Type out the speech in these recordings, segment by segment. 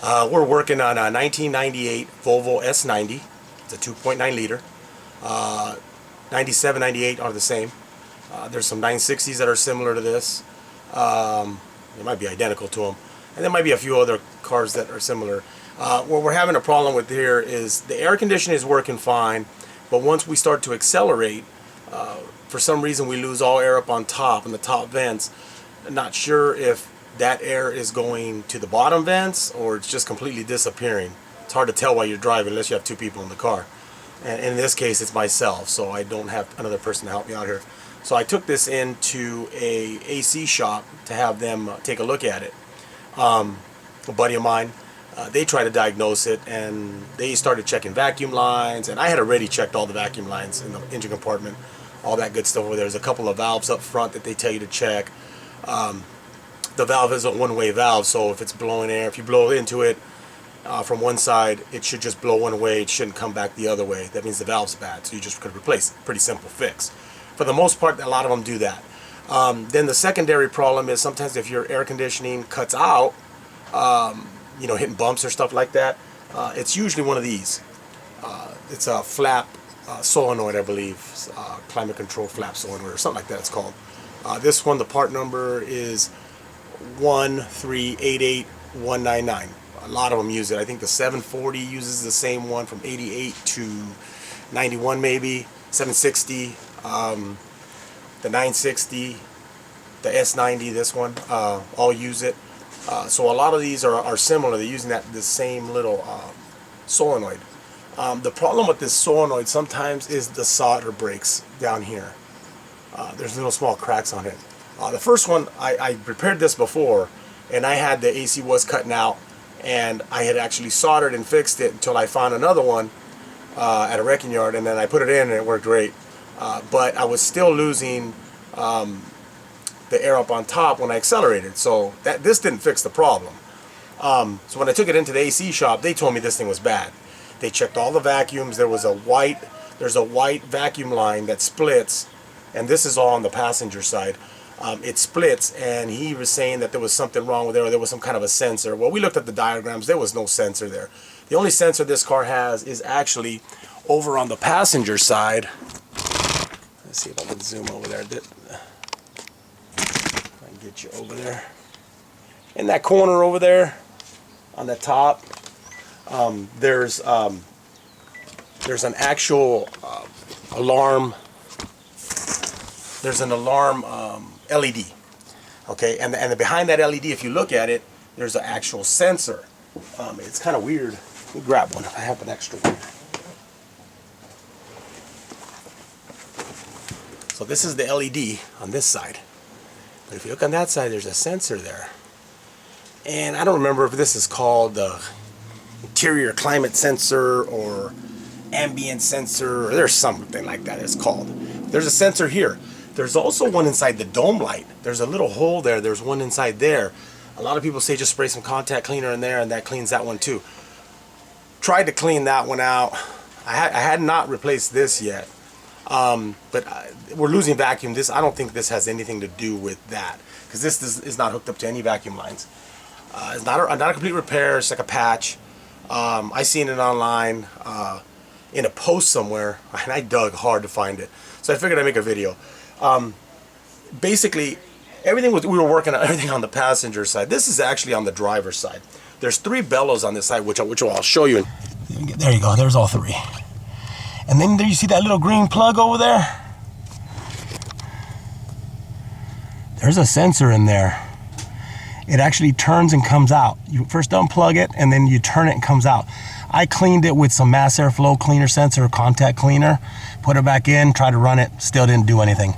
We're working on a 1998 Volvo S90. It's a 2.9 liter. 97, 98 are the same. There's some 960s that are similar to this. They might be identical to them. And there might be a few other cars that are similar. What we're having a problem with here is the air conditioning is working fine, but once we start to accelerate, for some reason we lose all air up on top in the top vents. I'm not sure if that air is going to the bottom vents or it's just completely disappearing. It's hard to tell while you're driving unless you have two people in the car. And in this case it's myself, so I don't have another person to help me out here. So I took this into a AC shop to have them take a look at it. A buddy of mine, they tried to diagnose it and they started checking vacuum lines, and I had already checked all the vacuum lines in the engine compartment, all that good stuff over there. There's a couple of valves up front that they tell you to check. The valve is a one-way valve, so if it's blowing air, if you blow into it from one side, it should just blow one way, it shouldn't come back the other way. That means the valve's bad, so you just could replace it. Pretty simple fix. For the most part, a lot of them do that. Then the secondary problem is sometimes if your air conditioning cuts out, you know, hitting bumps or stuff like that, it's usually one of these. It's a flap solenoid, I believe, climate control flap solenoid or something like that it's called. This one, the part number is 1388199. A lot of them use it. I think the 740 uses the same one from 88 to 91 maybe, 760, the 960, the S90, this one, all use it. So a lot of these are similar. They're using the same little solenoid. The problem with this solenoid sometimes is the solder breaks down here. There's little small cracks on it. The first one, I repaired this before, and I had the AC was cutting out, and I had actually soldered and fixed it until I found another one at a wrecking yard, and then I put it in and it worked great. But I was still losing the air up on top when I accelerated, so this didn't fix the problem. So when I took it into the AC shop, they told me this thing was bad. They checked all the vacuums. There's a white vacuum line that splits, and this is all on the passenger side. It splits, and he was saying that there was something wrong with it, or there was some kind of a sensor. Well, we looked at the diagrams. There was no sensor there. The only sensor this car has is actually over on the passenger side. Let's see if I can zoom over there. I can get you over there. In that corner over there, on the top, there's an actual alarm. There's an alarm LED. Okay, and behind that LED, if you look at it, there's an actual sensor. It's kind of weird. Let me grab one if I have an extra one. So this is the LED on this side. But if you look on that side, there's a sensor there. And I don't remember if this is called the interior climate sensor or ambient sensor, or there's something like that it's called. There's a sensor here. There's also one inside the dome light. There's a little hole there. There's one inside there. A lot of people say just spray some contact cleaner in there and that cleans that one too. Tried to clean that one out. I had not replaced this yet. But we're losing vacuum. I don't think this has anything to do with that, because this is not hooked up to any vacuum lines. It's not a complete repair. It's like a patch. I seen it online in a post somewhere, and I dug hard to find it. So I figured I'd make a video. Basically, we were working on everything on the passenger side. This is actually on the driver's side. There's 3 bellows on this side, which I'll show you. There you go. There's all 3. And then there you see that little green plug over there? There's a sensor in there. It actually turns and comes out. You first unplug it and then you turn it and comes out. I cleaned it with some mass airflow cleaner sensor, contact cleaner, put it back in, tried to run it, still didn't do anything.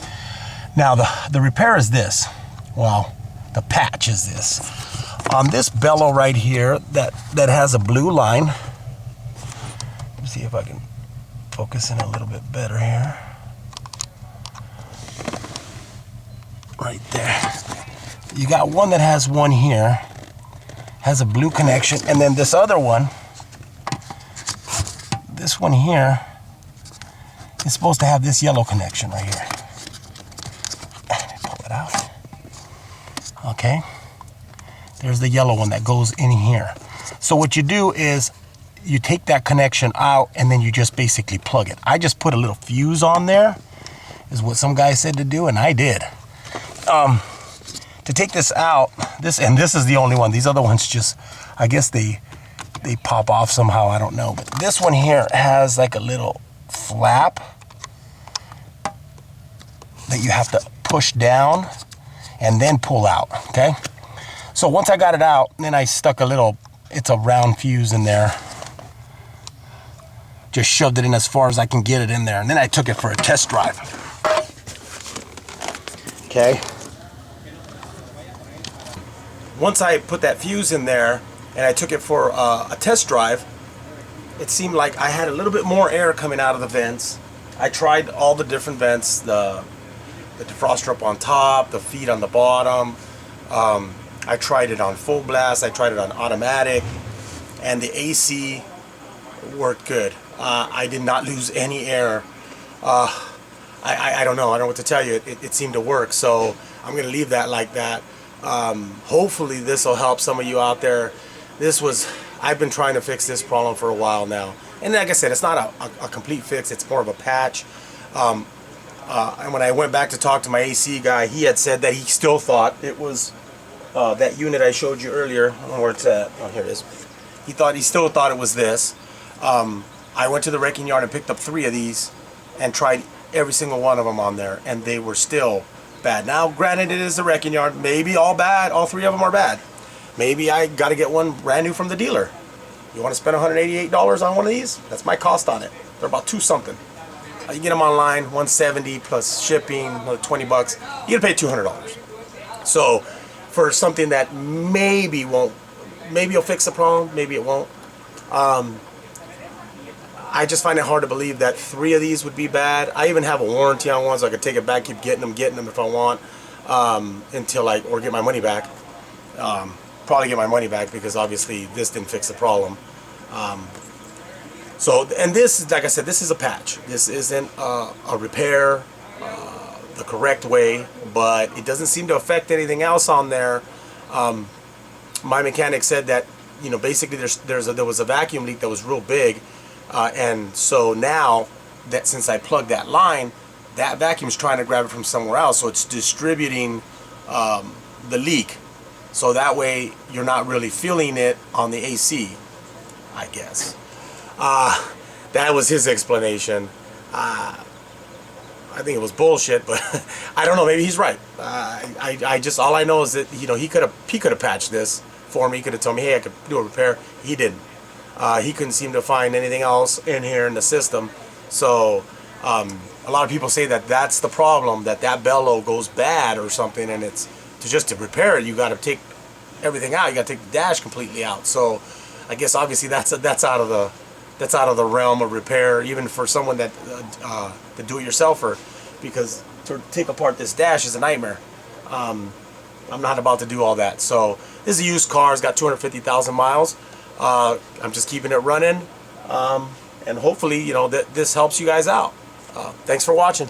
Now the repair is this. Well, the patch is this. On this bellow right here that has a blue line. Let me see if I can focus in a little bit better here. Right there. You got one that has one here, has a blue connection, and then this other one, this one here, is supposed to have this yellow connection right here. Let me pull it out. Okay. There's the yellow one that goes in here. So what you do is you take that connection out and then you just basically plug it. I just put a little fuse on there, is what some guy said to do, and I did. To take this out, this is the only one. These other ones just, I guess they pop off somehow, I don't know. But this one here has like a little flap that you have to push down and then pull out, okay? So once I got it out, then I stuck a little, it's a round fuse in there. Just shoved it in as far as I can get it in there. And then I took it for a test drive. Okay. Once I put that fuse in there and I took it for a test drive, it seemed like I had a little bit more air coming out of the vents. I tried all the different vents, the defroster up on top, the feet on the bottom. I tried it on full blast, I tried it on automatic, and the AC worked good. I did not lose any air. I don't know what to tell you. It seemed to work, so I'm going to leave that like that. Hopefully this will help some of you out there. I've been trying to fix this problem for a while now. And like I said, it's not a complete fix, it's more of a patch. And when I went back to talk to my AC guy, he had said that he still thought it was that unit I showed you earlier. I don't know where it's at. Oh, here it is. He still thought it was this. I went to the wrecking yard and picked up 3 of these and tried every single one of them on there, and they were still bad. Now, granted, it is the wrecking yard. Maybe all bad. All 3 of them are bad. Maybe I got to get one brand new from the dealer. You want to spend $188 on one of these? That's my cost on it. They're about $2 something. You get them online, $170 plus shipping, another $20. You're gonna pay $200. So, for something that maybe you'll fix the problem, maybe it won't. I just find it hard to believe that 3 of these would be bad. I even have a warranty on one, so I could take it back, keep getting them if I want, or get my money back. Probably get my money back because obviously this didn't fix the problem. And this, like I said, this is a patch. This isn't a repair the correct way, but it doesn't seem to affect anything else on there. My mechanic said that, basically there was a vacuum leak that was real big. And so now that since I plugged that line, that vacuum's trying to grab it from somewhere else, so it's distributing the leak. So that way you're not really feeling it on the AC, I guess. That was his explanation. I think it was bullshit, but I don't know. Maybe he's right. All I know is that he could have patched this for me. He could have told me, hey, I could do a repair. He didn't. He couldn't seem to find anything else in here in the system. So a lot of people say that that's the problem, that bellow goes bad or something, and it's to repair it, you got to take everything out. You got to take the dash completely out. So I guess obviously that's out of the realm of repair, even for someone that the do-it-yourselfer, because to take apart this dash is a nightmare. I'm not about to do all that. So this is a used car. It's got 250,000 miles. I'm just keeping it running, and hopefully, this helps you guys out. Thanks for watching.